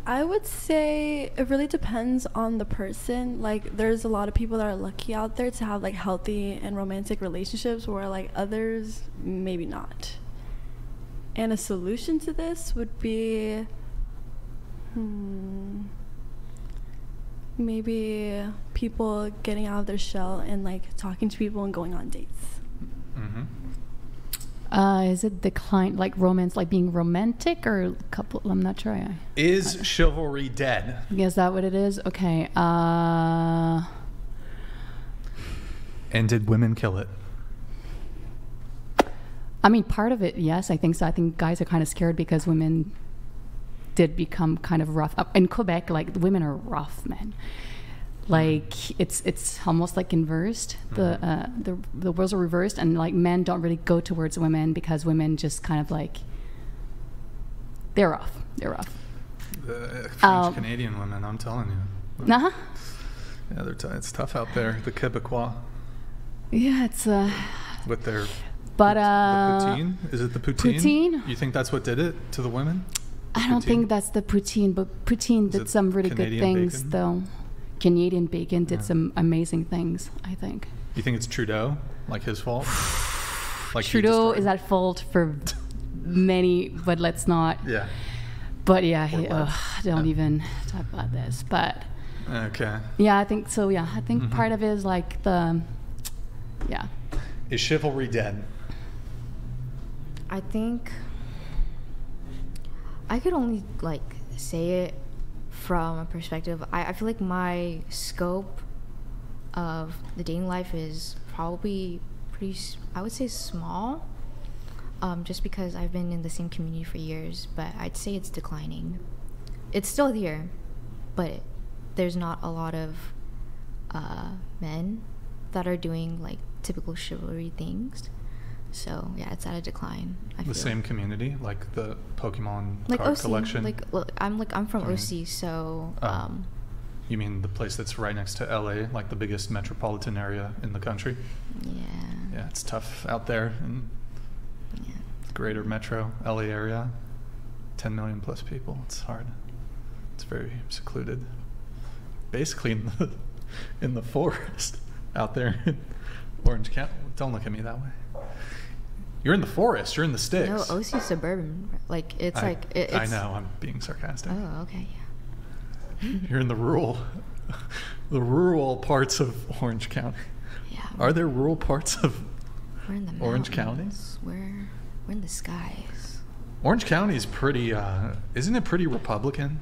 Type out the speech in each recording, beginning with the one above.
I would say it really depends on the person. Like, there's a lot of people that are lucky out there to have like healthy and romantic relationships, where like others maybe not. And a solution to this would be maybe people getting out of their shell and like talking to people and going on dates. Mm-hmm. Is it decline, like romance, like being romantic or couple? I'm not sure. Is chivalry dead? Is that what it is? Okay. And did women kill it? I mean, part of it, yes, I think so. I think guys are kind of scared because women did become kind of rough. In Quebec, like, women are rough, man. Like, it's almost like inversed. The roles are reversed, and like men don't really go towards women because women just kind of like, they're rough. They're rough. The French Canadian women, I'm telling you. Uh-huh. Yeah, it's tough out there. The Quebecois. Yeah, it's with their. But the poutine? Is it the poutine? Poutine? You think that's what did it to the women? I don't think that's the poutine, but poutine did some really good things, though. Canadian bacon did some amazing things, I think. You think it's Trudeau? Like his fault? Like Trudeau is at fault for many, but let's not. Yeah. But yeah, don't even talk about this. But okay. Yeah, I think so. Yeah, I think part of it is like Is chivalry dead? I think I could only like say it from a perspective. I feel like my scope of the dating life is probably pretty, I would say, small, just because I've been in the same community for years, but I'd say it's declining. It's still here, but there's not a lot of men that are doing like typical chivalry things. So yeah, it's at a decline. I feel. Same community, like the Pokemon like card OC, collection. I'm from OC, so. You mean the place that's right next to LA, like the biggest metropolitan area in the country? Yeah. Yeah, it's tough out there in the greater metro LA area. 10 million plus people. It's hard. It's very secluded. Basically in the forest out there in Orange County. Don't look at me that way. You're in the forest. You're in the sticks. No, OC suburban. Like it's it's. I know. I'm being sarcastic. Oh, okay. Yeah. You're in the rural parts of Orange County. Yeah. Are there rural parts of we're in the Orange County? We're in the skies. Orange County is pretty. Isn't it pretty Republican?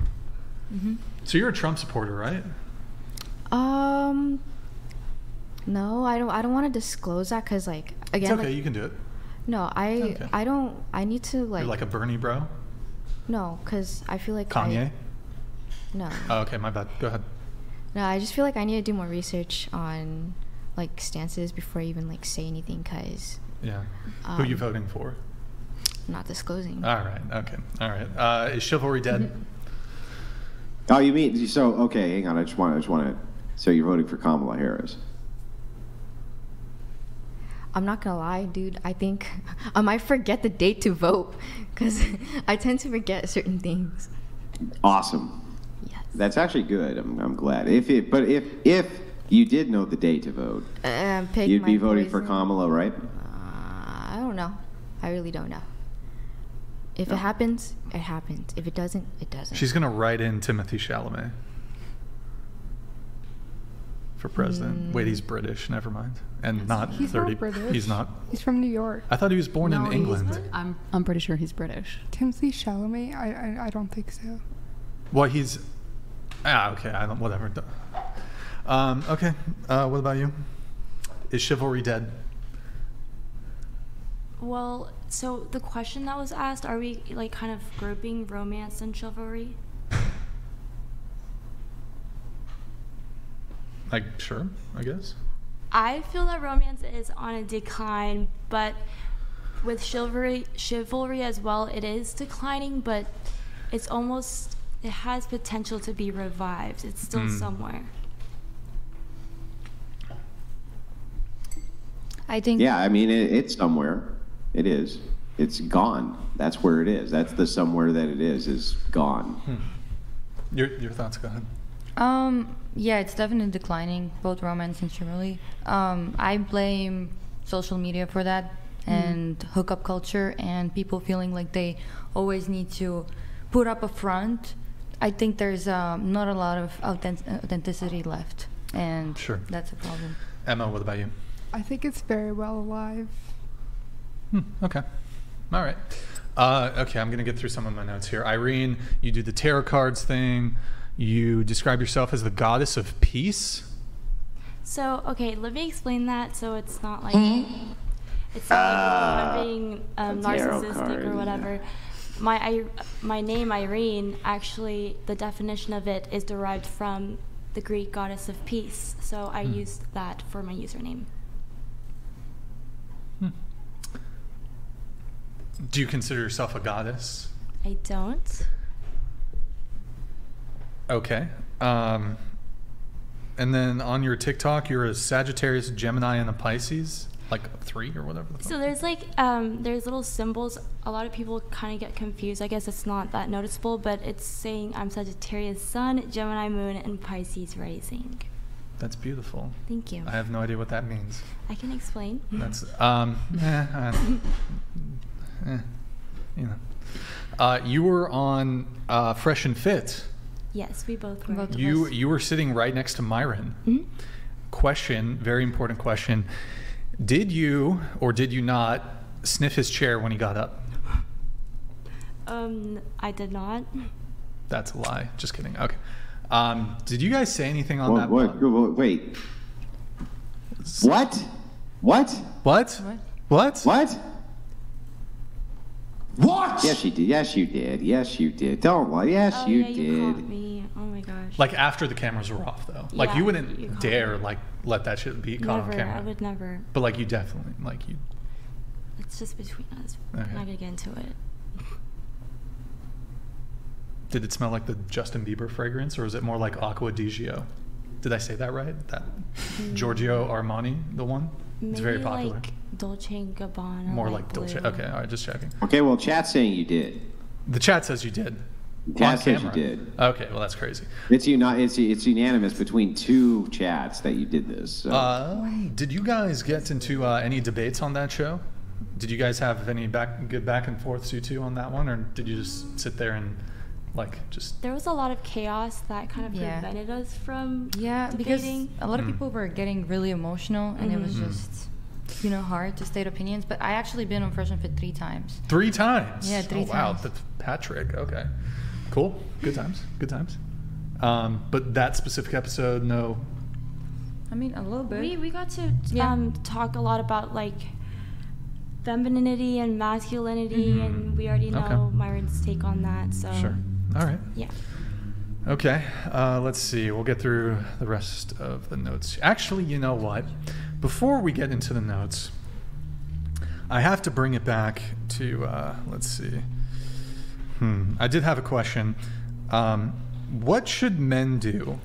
Mm-hmm. So you're a Trump supporter, right? No, I don't want to disclose that because, like, again, it's okay. You can do it. No, I don't. I need to like. You're like a Bernie bro. No, because I feel like Kanye. No. Oh, okay, my bad. Go ahead. No, I just feel like I need to do more research on like stances before I even like say anything. Cause. Yeah. Who are you voting for? I'm not disclosing. All right. Okay. All right. Is chivalry dead? Oh, you mean so? Okay, hang on. I just want to. So you're voting for Kamala Harris? I'm not gonna lie, dude. I think I might forget the date to vote because I tend to forget certain things. Awesome. Yes. That's actually good. I'm glad. If you did know the date to vote, you'd be voting for Kamala, right? I don't know. I really don't know. If it happens, it happens. If it doesn't, it doesn't. She's gonna write in Timothy Chalamet for president. Wait, he's British. Never mind. And not he's 30. Not British. He's not. He's from New York. I thought he was born in England. I'm pretty sure he's British. Timothy Chalamet? I don't think so. Well, he's. Okay. I don't. Whatever. Okay. What about you? Is chivalry dead? Well, so the question that was asked, are we like kind of grouping romance and chivalry? Like, sure, I guess. I feel that romance is on a decline, but with chivalry as well, it is declining, but it has potential to be revived. It's still somewhere. I think. Yeah, I mean, it's somewhere. It is. It's gone. That's where it is. That's the somewhere that it is gone. Your thoughts, go ahead. Yeah, it's definitely declining, both romance and chivalry. I blame social media for that, and hookup culture, and people feeling like they always need to put up a front. I think there's not a lot of authenticity left, and that's a problem. Emma, what about you? I think it's very well alive. Okay. All right. Okay, I'm going to get through some of my notes here. Irene, you do the tarot cards thing. You describe yourself as the goddess of peace. So, okay, let me explain that so it's not like I'm being narcissistic or whatever. My name, Irene, actually, the definition of it is derived from the Greek goddess of peace. So I used that for my username. Do you consider yourself a goddess? I don't. Okay. And then on your TikTok, you're a Sagittarius, Gemini, and a Pisces? Like 3 or whatever the fuck? So there's like, there's little symbols. A lot of people kind of get confused. I guess it's not that noticeable, but it's saying I'm Sagittarius Sun, Gemini Moon, and Pisces Rising. That's beautiful. Thank you. I have no idea what that means. I can explain. That's, you know. You were on Fresh and Fit. Yes, we both were. You were sitting right next to Myron. Question, very important question. Did you or did you not sniff his chair when he got up? I did not. That's a lie. Just kidding. Okay. Did you guys say anything on that? Wait. What? What? Yes, you did. Yes, you did. Don't lie. Yes, you did. You caught me. Oh my gosh. Like after the cameras were off, though. Like you wouldn't dare like let that shit be caught on camera. I would never. But like you definitely like you. It's just between us. Okay. I'm not gonna get into it. Did it smell like the Justin Bieber fragrance, or was it more like Acqua di Gio? Did I say that right? That Giorgio Armani, the one? Maybe it's very popular. Like Dolce & Gabbana. More like Dolce. Okay, all right, just checking. Okay, well, chat's saying you did. The chat says you did. Chat says you did. Okay, well that's crazy. It's unanimous between 2 chats that you did this. So. Did you guys get into any debates on that show? Did you guys have any good back and forths you two on that one, or did you just sit there and just? There was a lot of chaos that kind of prevented us from debating. Because a lot of people were getting really emotional, and it was just hard to state opinions. But I actually been on Fresh and Fit 3 times. 3 times? Yeah, 3 times. Wow, that's Patrick. Okay, cool. Good times. But that specific episode, no. I mean, a little bit. We got to talk a lot about femininity and masculinity, and we already know Myron's take on that. So sure. All right. Yeah. Okay. Let's see. We'll get through the rest of the notes. Actually, you know what? Before we get into the notes, I have to bring it back to, let's see. I did have a question. What should men do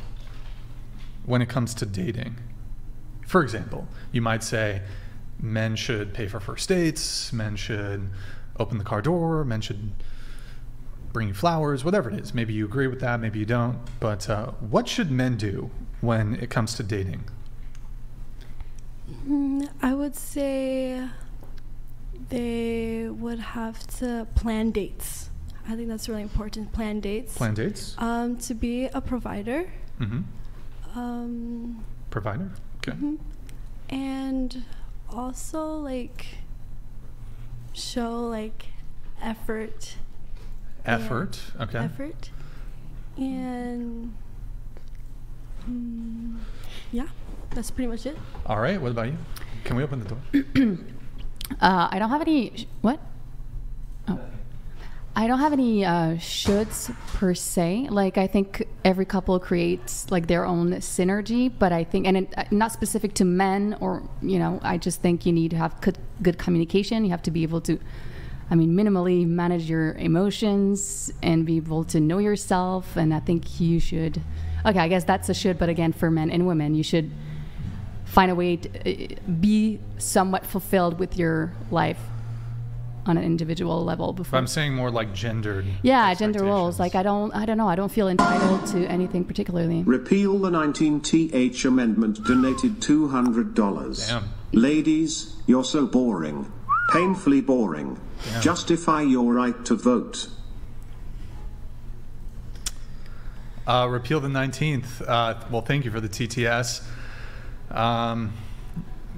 when it comes to dating? For example, you might say men should pay for first dates, men should open the car door, men should bring you flowers, whatever it is. Maybe you agree with that, maybe you don't. But what should men do when it comes to dating? I would say they would have to plan dates. I think that's really important. Plan dates. To be a provider. Provider? Okay. And also show effort. Okay. Effort. And that's pretty much it. All right. What about you? Can we open the door? I don't have any. What? Oh. I don't have any shoulds per se. I think every couple creates their own synergy, but I think, and not specific to men or, I just think you need to have good communication. You have to be able to, minimally manage your emotions and be able to know yourself. And I think you should, I guess that's a should, but again, for men and women, you should find a way to be somewhat fulfilled with your life. on an individual level before. But I'm saying more like gendered. Yeah, gender roles. Like I don't know. I don't feel entitled to anything particularly. Repeal the 19th Amendment. Donated $200. Damn. Ladies, you're so boring. Painfully boring. Damn. Justify your right to vote. Repeal the 19th. Well, thank you for the TTS.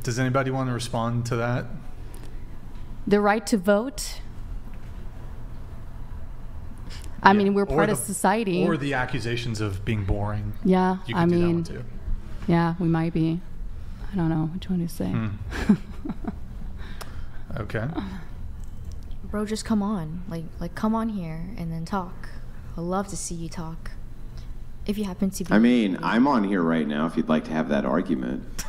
Does anybody want to respond to that? The right to vote. I mean, we're part of society. Or the accusations of being boring. Yeah, you can do that one too. Yeah, we might be. I don't know which one to say. Okay. Bro, just come on. Like come on here and then talk. I'd love to see you talk. If you happen to be... I mean, I'm on here right now if you'd like to have that argument.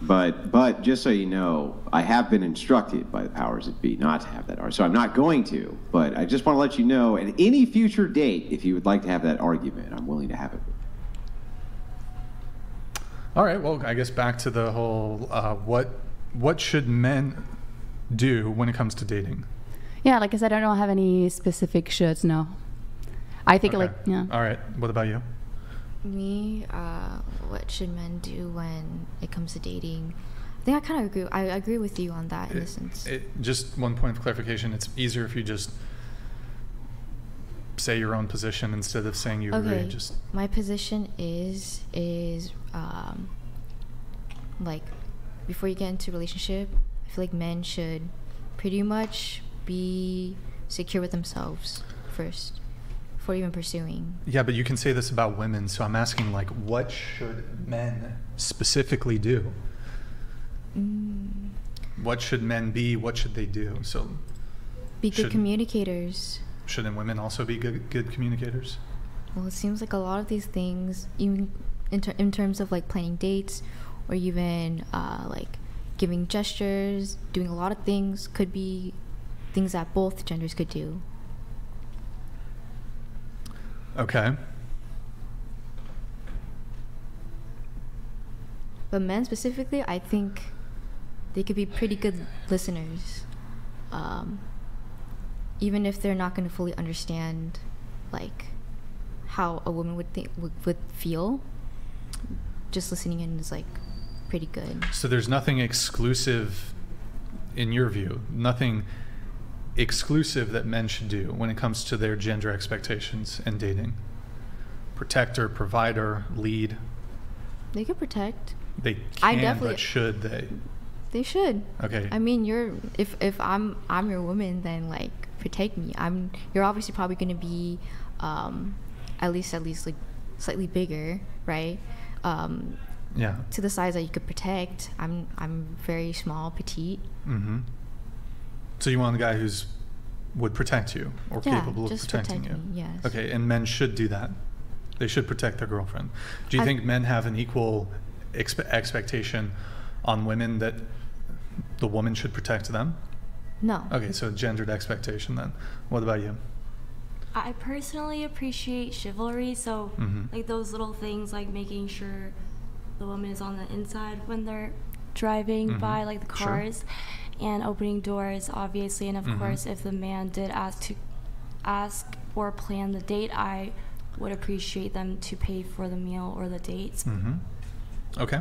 But just so you know, I have been instructed by the powers that be not to have that argument. So I'm not going to, but I just want to let you know, at any future date, if you would like to have that argument, I'm willing to have it. All right, well, I guess back to the whole, what should men do when it comes to dating? Yeah, like I said, I don't have any specific shoulds, no. I think yeah. All right, what about you? Me, what should men do when it comes to dating? I think I kind of agree. I agree with you on that in a sense. Just one point of clarification. It's easier if you just say your own position instead of saying you agree. Just my position is like before you get into a relationship, I feel like men should pretty much be secure with themselves first. Before even pursuing. Yeah, but you can say this about women, so I'm asking, like, what should men specifically do? What should men be? What should they do? So, be good communicators. Shouldn't women also be good communicators? Well, it seems like a lot of these things, even in terms of like planning dates, or even like giving gestures, doing a lot of things, could be things that both genders could do. Okay. But men specifically, I think they could be pretty good listeners. Even if they're not going to fully understand like how a woman would feel, just listening in is like pretty good. So there's nothing exclusive in your view, nothing exclusive that men should do when it comes to their gender expectations and dating? Protector, provider, lead. They could protect. They can, but should they? They should. Okay. I mean, if I'm your woman, then like protect me. You're obviously probably going to be at least like slightly bigger, right? Yeah. To the size that you could protect. I'm very small, petite. Mm-hmm. So you want a guy who's would protect you or capable of protecting you? Me, yes. Okay, and men should do that. They should protect their girlfriend. Do you think men have an equal expectation on women that the woman should protect them? No. Okay, so gendered expectation then. What about you? I personally appreciate chivalry, so like those little things like making sure the woman is on the inside when they're driving by, like the cars. Sure. And opening doors, obviously, and of course, if the man did ask or plan the date, I would appreciate them to pay for the meal or the dates. Okay.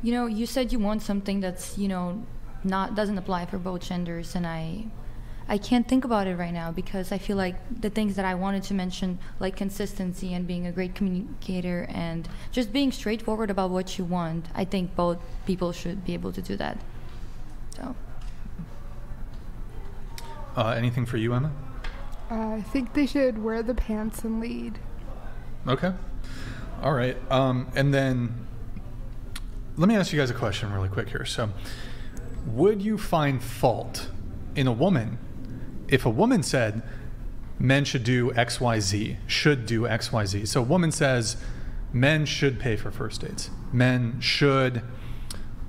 You know, you said you want something that's, you know, doesn't apply for both genders, and I can't think about it right now because I feel like the things that I wanted to mention, like consistency and being a great communicator and just being straightforward about what you want, I think both people should be able to do that. So. Anything for you, Emma? I think they should wear the pants and lead. Okay. All right. And then let me ask you guys a question really quick here. So would you find fault in a woman if a woman said men should do XYZ, should do XYZ? So a woman says men should pay for first dates. Men should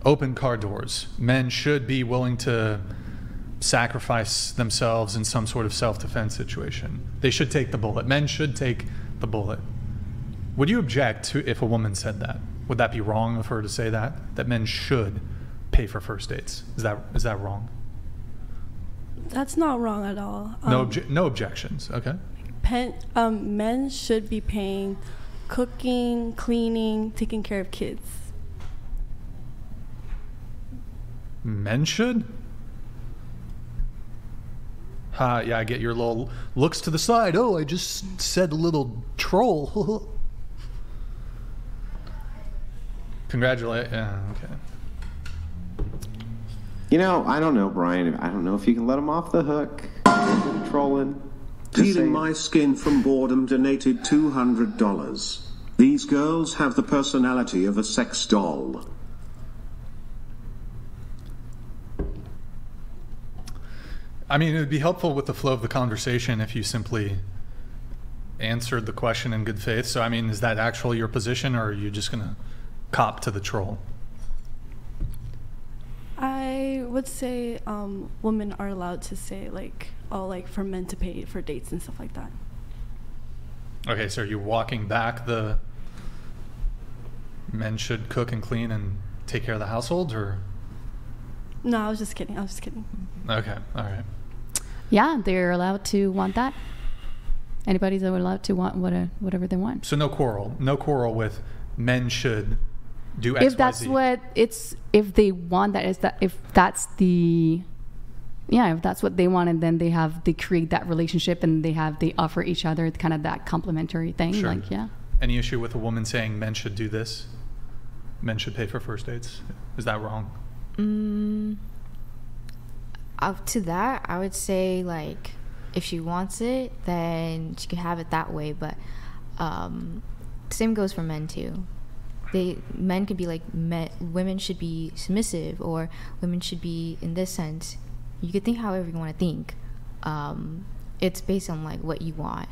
open car doors. Men should be willing to sacrifice themselves in some sort of self-defense situation. They should take the bullet. Men should take the bullet. Would you object to if a woman said that? Would that be wrong of her to say that men should pay for first dates? Is that wrong? That's not wrong at all. No objections. Okay. Men should be paying cooking, cleaning, taking care of kids. Men should? Yeah, I get your little looks to the side. Oh, I just said a little troll. Congratulate. Yeah, okay. You know, I don't know, Brian. I don't know if you can let him off the hook. Trolling. Peeling my skin from boredom donated $200. These girls have the personality of a sex doll. I mean, it would be helpful with the flow of the conversation if you simply answered the question in good faith. So, I mean, is that actually your position, or are you just going to cop to the troll? I would say women are allowed to say, like, oh, like, for men to pay for dates and stuff like that. Okay, so are you walking back the men should cook and clean and take care of the household, or? No, I was just kidding. Okay, all right. Yeah, they're allowed to want that. Anybody's allowed to want whatever they want. So no quarrel with men should do X, if that's Y, Z. what it's, if they want that, is that, if that's the, yeah, if that's what they want, and then they create that relationship, and they offer each other kind of that complementary thing. Sure. Like, yeah. Any issue with a woman saying men should do this? Men should pay for first dates? Is that wrong? Up to that, I would say, like, if she wants it, then she can have it that way. But same goes for men too. Men could be like, women should be submissive, or women should be in this sense. You could think however you want to think. It's based on like what you want.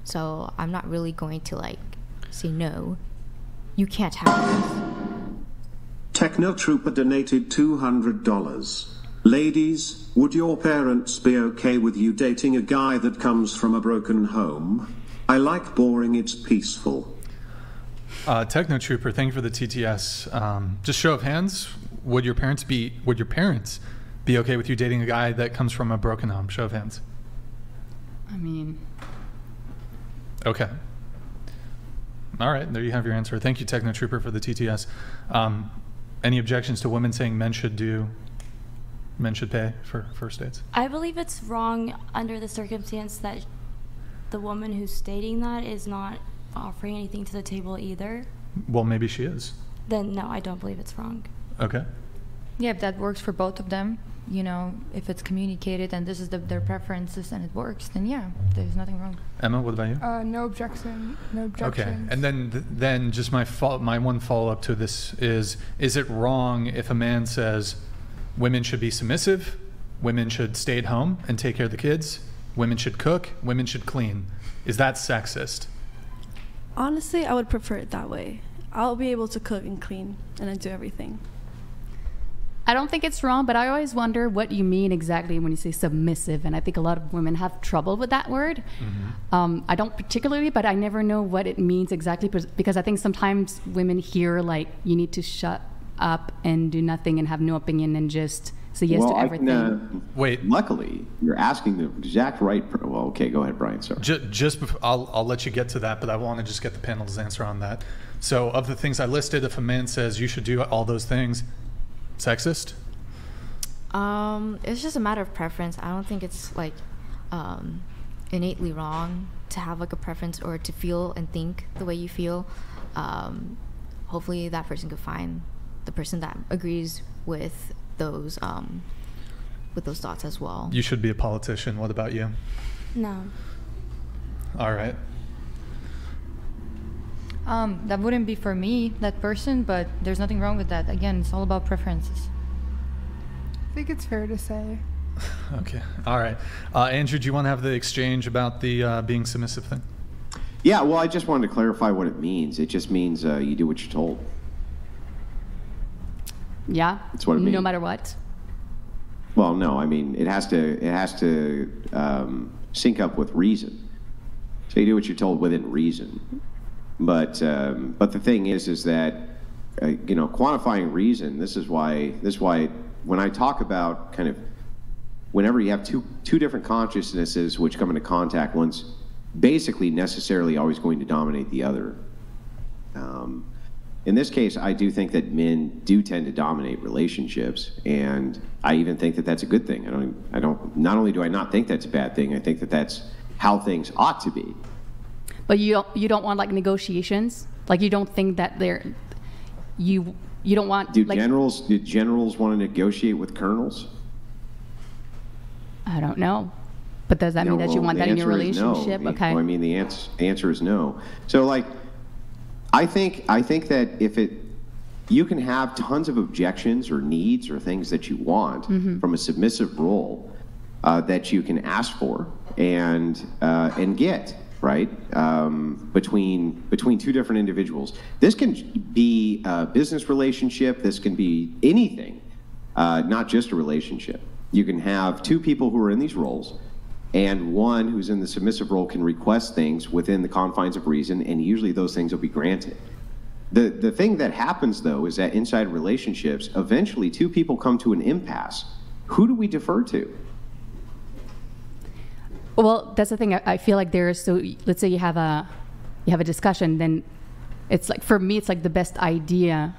So I'm not really going to like say no. You can't have this. Techno Trooper donated $200. Ladies, would your parents be okay with you dating a guy that comes from a broken home? I like boring, it's peaceful. Techno Trooper, thank you for the TTS. Just show of hands, would your parents be okay with you dating a guy that comes from a broken home? Show of hands. I mean, okay. All right, there you have your answer. Thank you, Techno Trooper, for the TTS. Any objections to women saying men should pay for first dates? I believe it's wrong under the circumstance that the woman who's stating that is not offering anything to the table either. Well, maybe she is. Then no, I don't believe it's wrong. Okay. Yeah, if that works for both of them, you know, if it's communicated and this is their preferences and it works, then yeah, there's nothing wrong. Emma, what about you? No objection. No objections. Okay, and then just my one follow-up to this is it wrong if a man says women should be submissive, women should stay at home and take care of the kids, women should cook, women should clean? Is that sexist? Honestly, I would prefer it that way. I'll be able to cook and clean and I do everything. I don't think it's wrong, but I always wonder what you mean exactly when you say submissive, and I think a lot of women have trouble with that word. Mm-hmm. I don't particularly, but I never know what it means exactly, because I think sometimes women hear like you need to shut up and do nothing and have no opinion and just say yes to everything. Wait. Luckily, you're asking the exact right. Well, okay, go ahead, Brian. Sorry. Just before, I'll let you get to that, but I want to just get the panel's answer on that. So, of the things I listed, if a man says you should do all those things, sexist? It's just a matter of preference. I don't think it's like innately wrong to have like a preference or to feel and think the way you feel. Hopefully, that person could find the person that agrees with those thoughts as well. You should be a politician. What about you? No. All right. That wouldn't be for me, that person, but there's nothing wrong with that. Again, it's all about preferences. I think it's fair to say. Okay. All right. Andrew, do you want to have the exchange about the being submissive thing? Yeah, well, I just wanted to clarify what it means. It just means you do what you're told. Yeah. That's what it means. No matter what. Well, no, I mean, it has to sync up with reason. So you do what you're told within reason. But the thing is that quantifying reason. This is why when I talk about kind of whenever you have two different consciousnesses which come into contact, one's basically necessarily always going to dominate the other. In this case, I do think that men do tend to dominate relationships, and I even think that that's a good thing. I don't. Not only do I not think that's a bad thing, I think that that's how things ought to be. But you don't want like negotiations? Like you don't think that you don't want do generals want to negotiate with colonels? I don't know. But does that mean that you want that in your relationship? No. Okay. Well, I mean, the answer is no. So, like, I think that you can have tons of objections or needs or things that you want from a submissive role that you can ask for and get, right, between two different individuals. This can be a business relationship. This can be anything, not just a relationship. You can have two people who are in these roles, and one who's in the submissive role can request things within the confines of reason, and usually those things will be granted. The thing that happens, though, is that inside relationships, eventually two people come to an impasse. Who do we defer to? Well, that's the thing. I feel like let's say you have a discussion, then it's like, for me, it's like the best idea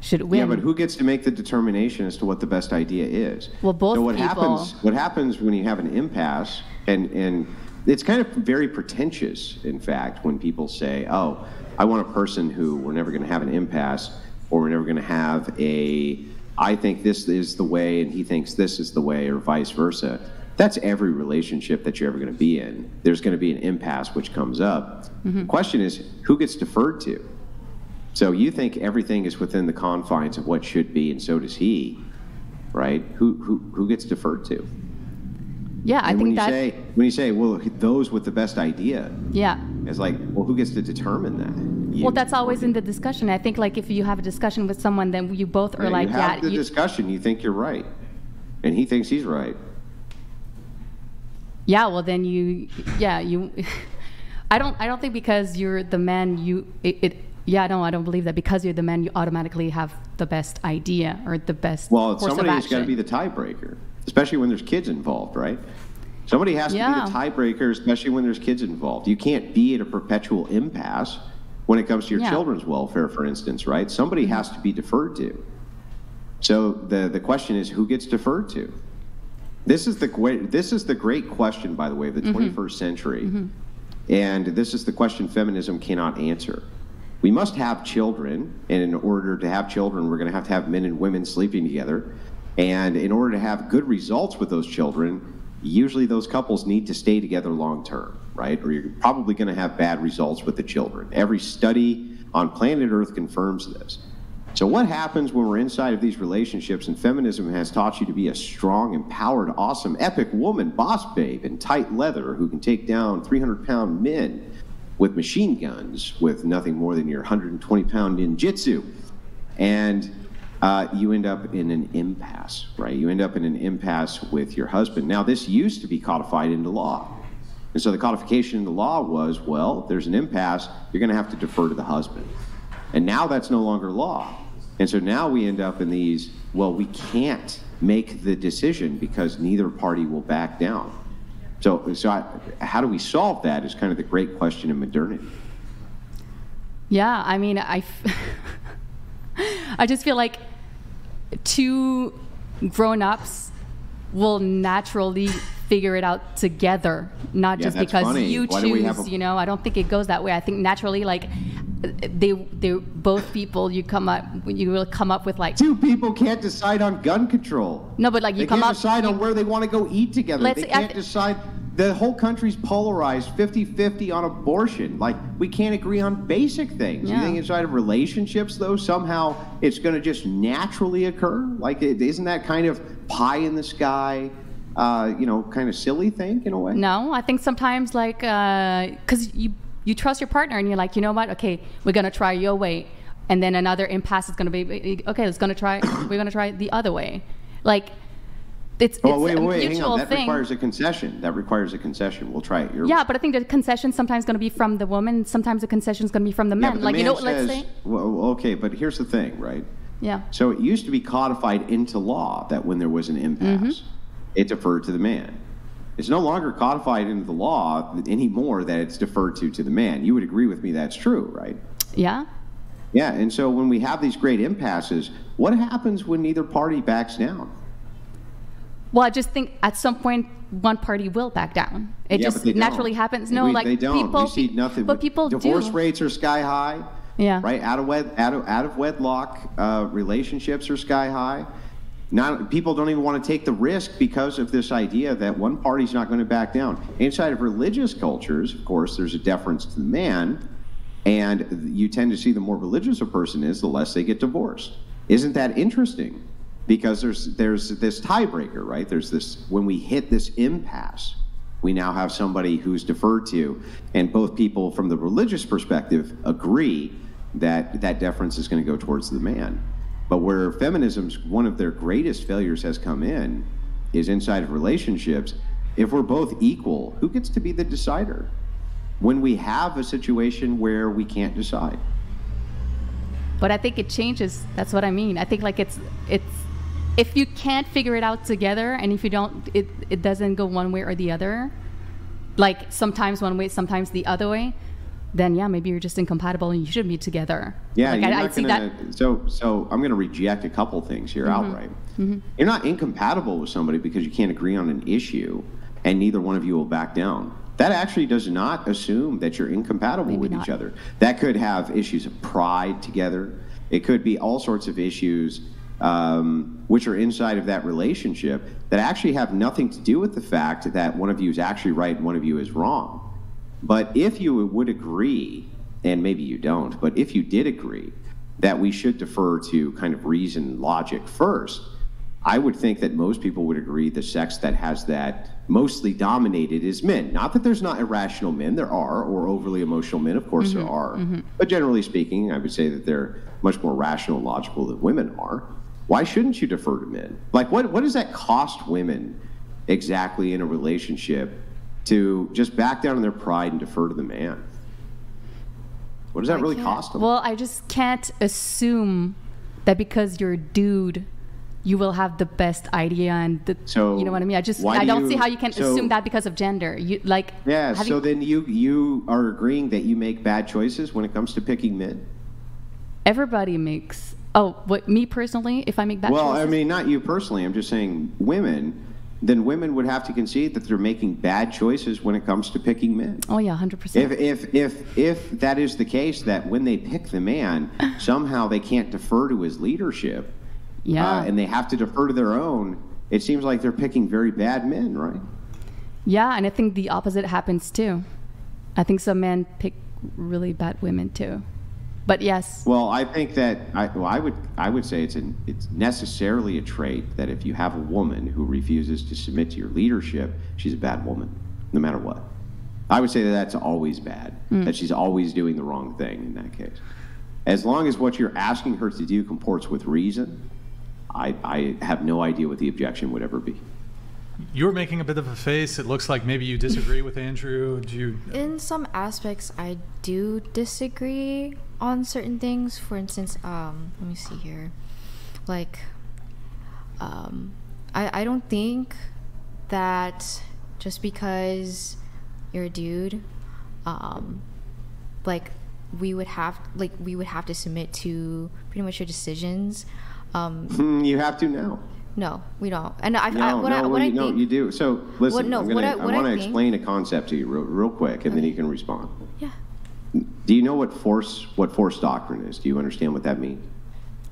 should win. Yeah, but who gets to make the determination as to what the best idea is? Well, both so people. What happens when you have an impasse, and it's kind of very pretentious, in fact, when people say, oh, I want a person who we're never going to have an impasse, or we're never going to have I think this is the way and he thinks this is the way, or vice versa. That's every relationship that you're ever going to be in. There's going to be an impasse which comes up. The question is, who gets deferred to? So you think everything is within the confines of what should be, and so does he, right? Who gets deferred to? Yeah, I think that when you say, well, those with the best idea, yeah, it's like, well, who gets to determine that? Well, that's always in the discussion. I think like if you have a discussion with someone, then you both are like, you have the discussion. You think you're right, and he thinks he's right. Yeah, well then I don't think because you're the man I don't believe that because you're the man you automatically have the best idea or the best course of action. Well, somebody's got to be the tiebreaker, especially when there's kids involved, right? Somebody has to be the tiebreaker, especially when there's kids involved. You can't be at a perpetual impasse when it comes to your children's welfare, for instance, right? Somebody has to be deferred to. So the question is, who gets deferred to? This is the great question, by the way, of the 21st century. And this is the question feminism cannot answer. We must have children, and in order to have children, we're going to have men and women sleeping together. And in order to have good results with those children, usually those couples need to stay together long term, right? Or you're probably going to have bad results with the children. Every study on planet Earth confirms this. So what happens when we're inside of these relationships and feminism has taught you to be a strong, empowered, awesome, epic woman, boss babe in tight leather who can take down 300-pound men with machine guns with nothing more than your 120-pound ninjutsu? And you end up in an impasse, right? You end up in an impasse with your husband. Now, this used to be codified into law. And so the codification into law was, well, if there's an impasse, you're going to have to defer to the husband. And now that's no longer law. And so now we end up in these, well, we can't make the decision because neither party will back down. So how do we solve that is kind of the great question in modernity. Yeah, I mean, I just feel like two grown-ups will naturally figure it out together, not just because funny. You choose, I don't think it goes that way. I think naturally, like, they both people you will come up with like two people can't decide on gun control. No, but like they can't decide on where they want to go eat together. They can't decide. The whole country's polarized 50-50 on abortion. Like, we can't agree on basic things. You think inside of relationships, though, somehow it's going to just naturally occur? Like, isn't that kind of pie in the sky, kind of silly thing in a way? No, I think sometimes, like, because you trust your partner and you're like, you know what? Okay, we're going to try your way. And then another impasse is going to be, okay, we're going to try the other way. Like, it's wait, a hang mutual on. That thing. requires a concession. We'll try it your way. Yeah, but I think the concession sometimes going to be from the woman. Sometimes the concession is going to be from the men. But the like, man let's says, say. Well, okay, but here's the thing, right? Yeah. So it used to be codified into law that when there was an impasse, it deferred to the man. It's no longer codified into the law anymore that it's deferred to the man. You would agree with me that's true, right? Yeah. Yeah, and so when we have these great impasses, what happens when neither party backs down? Well, I just think at some point one party will back down. It just naturally happens. No, they don't. People, we see nothing. But people divorce do. rates are sky high. Yeah. Right. Out of wedlock relationships are sky high. People don't even want to take the risk because of this idea that one party's not going to back down. Inside of religious cultures, of course, there's a deference to the man, and you tend to see the more religious a person is, the less they get divorced. Isn't that interesting? Because there's this tiebreaker, right? There's this, when we hit this impasse, we now have somebody who's deferred to, and both people from the religious perspective agree that that deference is going to go towards the man. But where feminism's one of their greatest failures has come in is inside of relationships. If we're both equal, who gets to be the decider when we have a situation where we can't decide? But I think it changes. That's what I mean. I think like it's if you can't figure it out together, and if you don't, it doesn't go one way or the other, like sometimes one way, sometimes the other way, then yeah, maybe you're just incompatible and you should be together. Yeah, like, you're I not see gonna, that. So I'm going to reject a couple things here outright. You're not incompatible with somebody because you can't agree on an issue and neither one of you will back down. That actually does not assume that you're incompatible with each other. That could have issues of pride together. It could be all sorts of issues which are inside of that relationship that actually have nothing to do with the fact that one of you is actually right and one of you is wrong. But if you would agree, and maybe you don't, but if you did agree that we should defer to kind of reason and logic first, I would think that most people would agree the sex that has that mostly dominated is men. Not that there's not irrational men, there are, or overly emotional men, of course there are. But generally speaking, I would say that they're much more rational and logical than women are. Why shouldn't you defer to men? Like, what does that cost women exactly in a relationship to just back down on their pride and defer to the man? What does that really cost them? Well, I just can't assume that because you're a dude, you will have the best idea and you know what I mean? I don't see how you can assume that because of gender. Then you are agreeing that you make bad choices when it comes to picking men? Everybody makes. Oh, me personally, if I make bad choices? Well, I mean, not you personally. I'm just saying women. Then women would have to concede that they're making bad choices when it comes to picking men. Oh yeah, 100%. If that is the case, that when they pick the man, somehow they can't defer to his leadership, and they have to defer to their own, it seems like they're picking very bad men, right? Yeah, and I think the opposite happens too. I think some men pick really bad women too. But yes. Well, I think that I would say it's necessarily a trait that if you have a woman who refuses to submit to your leadership, she's a bad woman, no matter what. I would say that that's always bad, that she's always doing the wrong thing in that case. As long as what you're asking her to do comports with reason, I have no idea what the objection would ever be. You're making a bit of a face. It looks like maybe you disagree with Andrew. In some aspects, I do disagree on certain things. For instance, let me see here. Like, I don't think that just because you're a dude, we would have to submit to pretty much your decisions. You have to now. No, we don't. And you do. So listen, I want to explain a concept to you real quick, and then you can respond. Yeah. Do you know what force doctrine is? Do you understand what that means?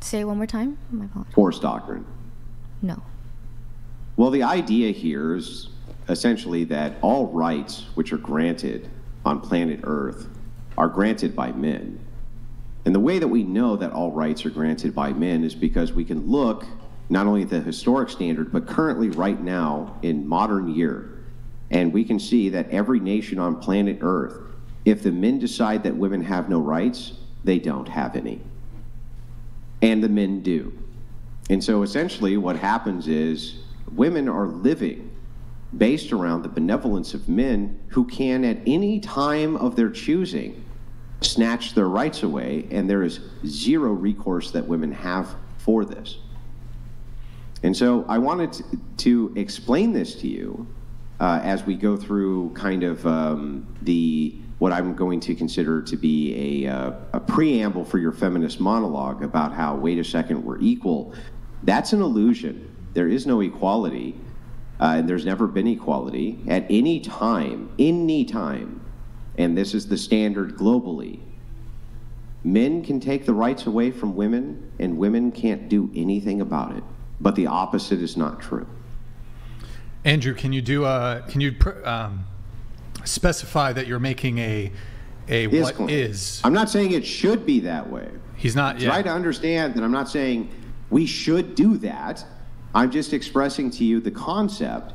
Say it one more time. My apologies. Force doctrine. No. Well, the idea here is essentially that all rights which are granted on planet Earth are granted by men. And the way that we know that all rights are granted by men is because we can look not only at the historic standard, but currently right now in modern year, and we can see that every nation on planet Earth, if the men decide that women have no rights, they don't have any. And the men do. And so essentially what happens is women are living based around the benevolence of men who can at any time of their choosing snatch their rights away, and there is zero recourse that women have for this. And so I wanted to explain this to you as we go through kind of what I'm going to consider to be a preamble for your feminist monologue about how, wait a second, we're equal. That's an illusion. There is no equality, and there's never been equality at any time, and this is the standard globally. Men can take the rights away from women, and women can't do anything about it. But the opposite is not true. Andrew, can you specify that you're making a what claim. is? I'm not saying it should be that way. He's not. Try to understand that I'm not saying we should do that. I'm just expressing to you the concept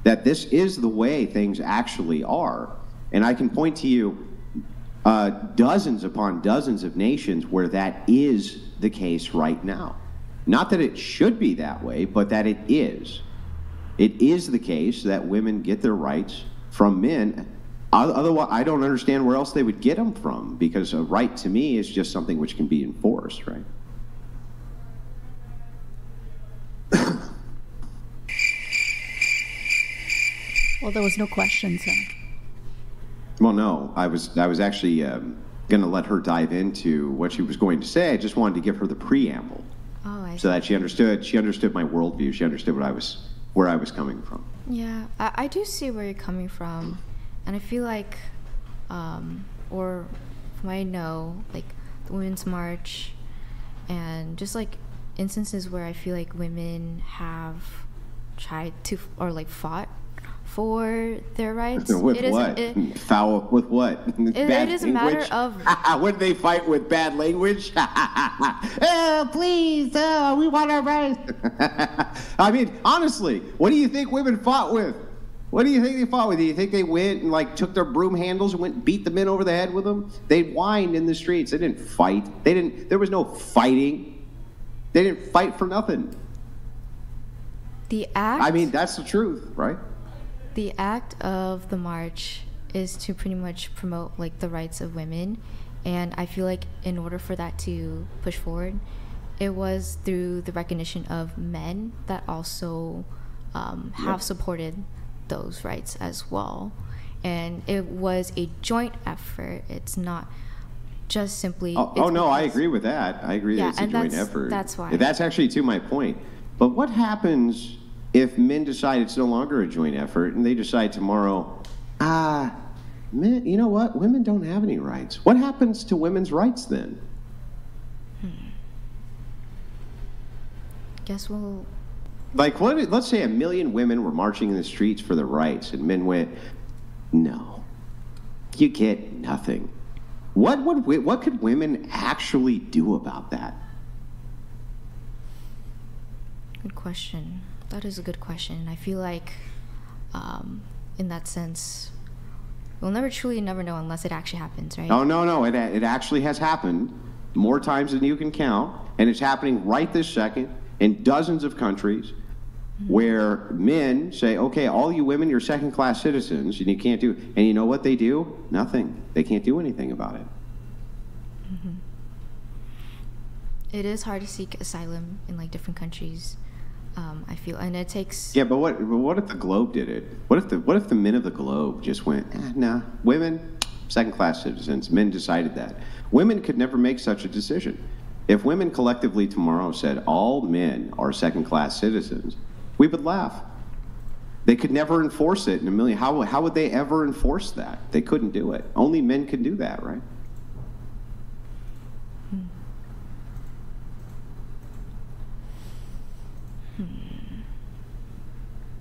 that this is the way things actually are. And I can point to you dozens upon dozens of nations where that is the case right now. Not that it should be that way, but that it is. It is the case that women get their rights from men. Otherwise, I don't understand where else they would get them from, because a right to me is just something which can be enforced, right? Well, there was no question, so. Well, no, I was actually going to let her dive into what she was going to say. I just wanted to give her the preamble, so that she understood. She understood my worldview. She understood where I was coming from. Yeah, I do see where you're coming from, and I feel like, or from what I know, like the Women's March, and just like instances where I feel like women have tried to or like fought for their rights. With what? Foul with what? It is a matter of. Would they fight with bad language? Oh, please, we want our rights. I mean, honestly, what do you think women fought with? What do you think they fought with? Do you think they went and like took their broom handles and went and beat the men over the head with them? They whined in the streets. They didn't fight. There was no fighting. They didn't fight for nothing. The act. I mean, that's the truth, right? The act of the march is to pretty much promote like the rights of women, and I feel like in order for that to push forward, it was through the recognition of men that also have supported those rights as well, and it was a joint effort. It's not just simply. Oh no, I agree with that. I agree that it's a joint effort. That's why. That's actually to my point. But what happens if men decide it's no longer a joint effort and they decide tomorrow, men, you know what? Women don't have any rights. What happens to women's rights then? Guess we'll. Like, let's say 1 million women were marching in the streets for their rights, and men went, no, you get nothing. What could women actually do about that? Good question. That is a good question. I feel like, in that sense, we'll never know unless it actually happens, right? Oh, no. It actually has happened more times than you can count, and it's happening right this second in dozens of countries where men say, okay, all you women, you're second-class citizens, and you can't do. And you know what they do? Nothing. They can't do anything about it. Mm-hmm. It is hard to seek asylum in like different countries. I feel, and it takes. Yeah, but what if the globe did it? What if the men of the globe just went, nah, women, second-class citizens. Men decided that. Women could never make such a decision. If women collectively tomorrow said all men are second-class citizens, we would laugh. They could never enforce it in a million. How would they ever enforce that? They couldn't do it. Only men can do that, right?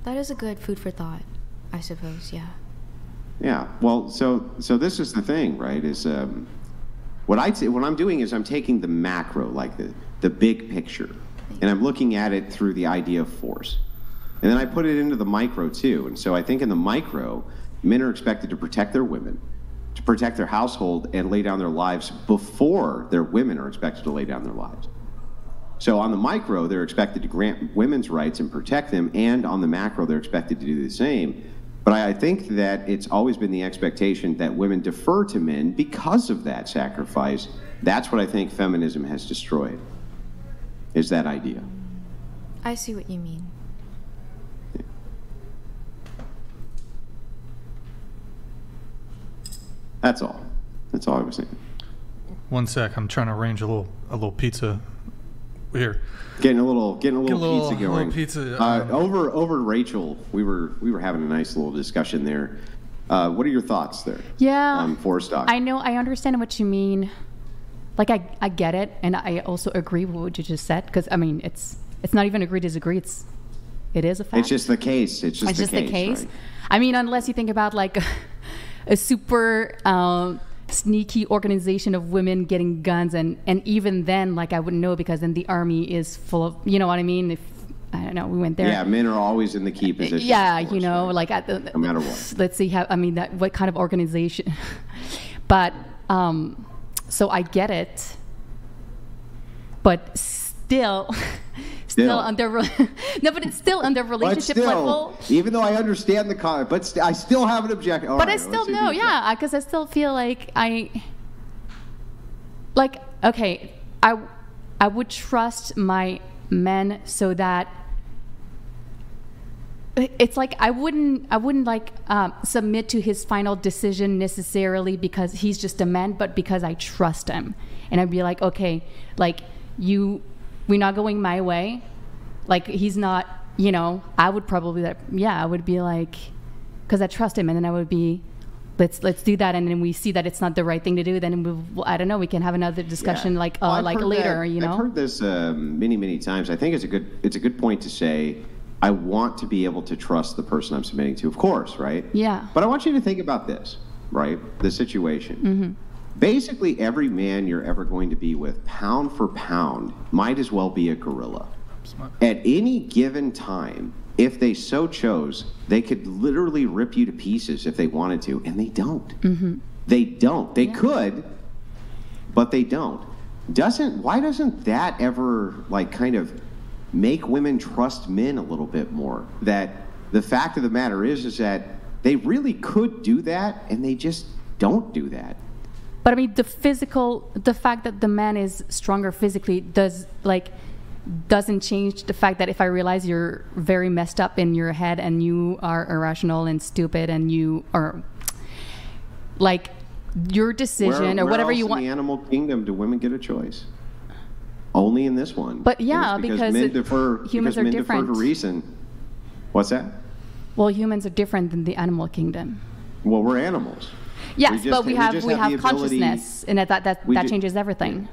That is a good food for thought, I suppose. Yeah. Yeah. Well, so this is the thing, right? Is what I'm doing is I'm taking the macro, like the big picture, and I'm looking at it through the idea of force, and then I put it into the micro too. And so I think in the micro, men are expected to protect their women, to protect their household, and lay down their lives before their women are expected to lay down their lives. So on the micro, they're expected to grant women's rights and protect them, and on the macro, they're expected to do the same. But I think that it's always been the expectation that women defer to men because of that sacrifice. That's what I think feminism has destroyed, is that idea. I see what you mean. That's all. That's all I was saying. One sec, I'm trying to arrange a little pizza here. Getting a little pizza going. Little pizza. Over Rachel, we were having a nice little discussion there. What are your thoughts there? Yeah. On Forstock? I know. I understand what you mean. Like I get it, and I also agree with what you just said. Because I mean, it's not even agree disagree. It is a fact. It's just the case. It's just the case. Right? I mean, unless you think about like a super sneaky organization of women getting guns, and even then, like I wouldn't know, because then the army is full of, you know what I mean? If I don't know, we went there. Yeah, men are always in the key position. Yeah, course, you know, right? like at the, no matter what. Let's see how. I mean, what kind of organization? But so I get it, but still under no, but it's still under relationship level. Even though I understand the comment, but I still have an objection. But I still know, yeah, because I still feel like okay, I would trust my men so that it's like I wouldn't like submit to his final decision necessarily because he's just a man, but because I trust him, and I'd be like, okay, like we're not going my way, like he's not, you know, I would probably I would be like, because I trust him, and then I would be, let's do that, and then we see that it's not the right thing to do, then I don't know, we can have another discussion like later, you know. I've heard this many times. I think it's a good point to say, I want to be able to trust the person I'm submitting to, of course, right? Yeah. But I want you to think about this, right? The situation. Mm-hmm. Basically, every man you're ever going to be with, pound for pound, might as well be a gorilla. At any given time, if they so chose, they could literally rip you to pieces if they wanted to, and they don't. Mm-hmm. They don't. They could, but they don't. Why doesn't that ever, like, kind of make women trust men a little bit more? That the fact of the matter is that they really could do that, and they just don't do that. But I mean, the fact that the man is stronger physically doesn't change the fact that if I realize you're very messed up in your head and you are irrational and stupid and you are like your decision or whatever you want. In the animal kingdom do women get a choice? Only in this one. But yeah, because men defer. Humans are different. Defer to reason. What's that? Well, humans are different than the animal kingdom. Well, we're animals. Yes, but we have consciousness, and that changes everything.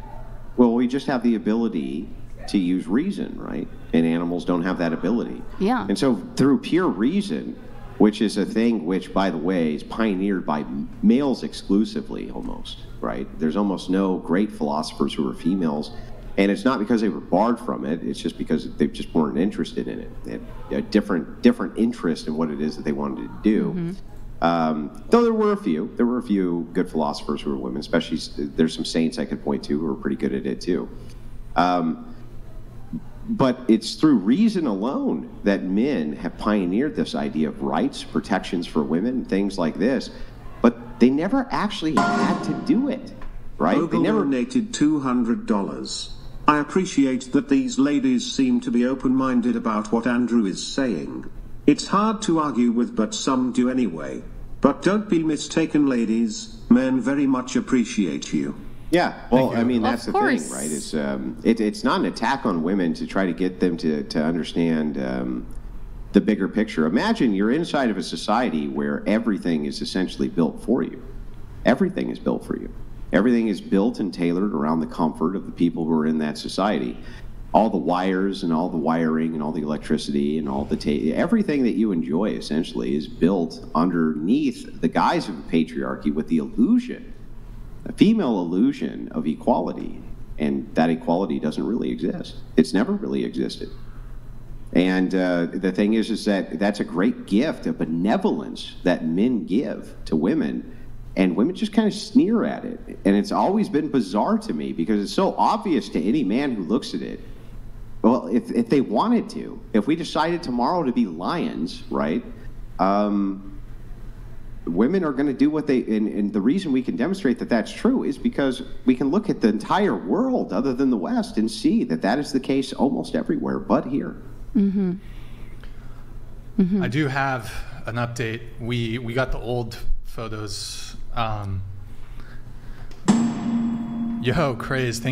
Well, we just have the ability to use reason, right? And animals don't have that ability. Yeah. And so through pure reason, which is a thing which, by the way, is pioneered by males exclusively almost, right? There's almost no great philosophers who are females. And it's not because they were barred from it. It's just because they just weren't interested in it. They had a different interest in what it is that they wanted to do. Mm-hmm. Though there were a few good philosophers who were women, especially there's some saints I could point to who are pretty good at it too. But it's through reason alone that men have pioneered this idea of rights, protections for women, things like this. But they never actually had to do it, right? Ogle they never donated $200. I appreciate that these ladies seem to be open-minded about what Andrew is saying. It's hard to argue with, but some do anyway. But don't be mistaken, ladies. Men very much appreciate you. Yeah, well, I mean, that's of the course. thing, right? It's not an attack on women to try to get them to understand the bigger picture. Imagine you're inside of a society where everything is essentially built for you. Everything is built for you. Everything is built and tailored around the comfort of the people who are in that society. All the wires and all the wiring and all the electricity and all the everything that you enjoy essentially is built underneath the guise of a patriarchy with the illusion, a female illusion of equality. And that equality doesn't really exist. It's never really existed. And the thing is that that's a great gift, a benevolence that men give to women. And women just kind of sneer at it. And it's always been bizarre to me because it's so obvious to any man who looks at it. Well, if they wanted to, if we decided tomorrow to be lions, right, women are going to do what they, and the reason we can demonstrate that that's true is because we can look at the entire world other than the West and see that that is the case almost everywhere but here. Mm-hmm. Mm-hmm. I do have an update. We got the old photos. Yo, Craze, thank